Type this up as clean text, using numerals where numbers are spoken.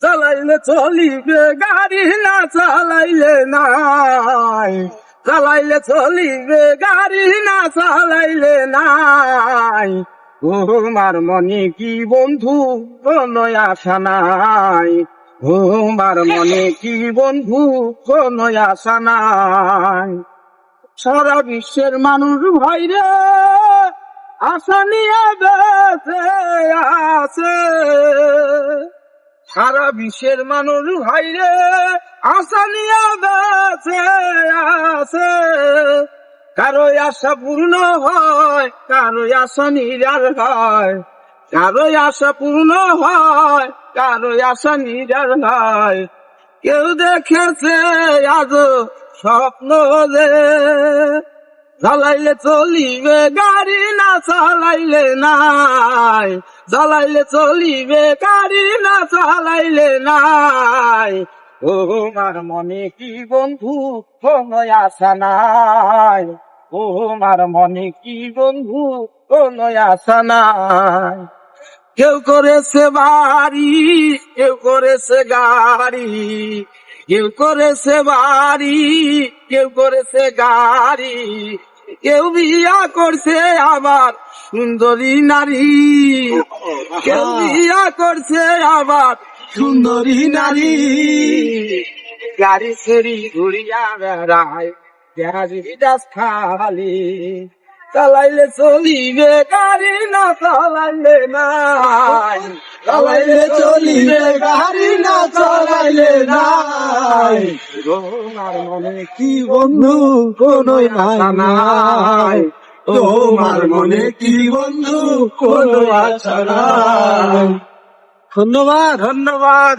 চালাইলে চলিবে গাড়ি না চালাইলে নাই, চালাইলে চলিবে গাড়ি না চালাইলে নাই। তোমার মনে কি বন্ধু কোনো আশা নাই, তোমার মনে কি বন্ধু কোনো আশা নাই। সারা বিশ্বের মানুষ ভাইরে আশা নিয়ে বেঁচে আছে, সারা বিশ্বের মানুষ ভাইরে আশা নিয়ে বেঁচে আছে। কারো আশা পূর্ণ হয়, কারো আশা নিরাশ হয়, কারো আশা পূর্ণ হয়, কারো আশা নিরাশ হয়। কেউ দেখেছে আজ স্বপ্ন যে চালাইলে চলিবে গাড়ি না চালাইলে নাই, চালাইলে চলিবে গাড়ি না চালাইলে নাই। তোমার মনে কি বন্ধু কোনো আশা নাই, তোমার মনে কি বন্ধু কোনো আশা নাই। কেউ করেছে বাড়ি, কেউ করেছে গাড়ি, কেউ করেছে বাড়ি, কেউ করেছে গাড়ি, কেউ বিয়া করছে আবার সুন্দরী নারী, কেউ বিয়া করছে আবার সুন্দরী নারী। গাড়ি ছেড়ি ঘুরিয়া বেড়ায় গাড়ি ডাস খালি, চালাইলে চলিবে গাড়ি না চালাইলে নাই, চালাইলে চলিবে গাড়ি না চালাইলে নাই। তোমার মনে কি বন্ধু কোনো আশা নাই, তোমার মনে কি বন্ধু কোনো আশা নাই। ধন্যবাদ, ধন্যবাদ।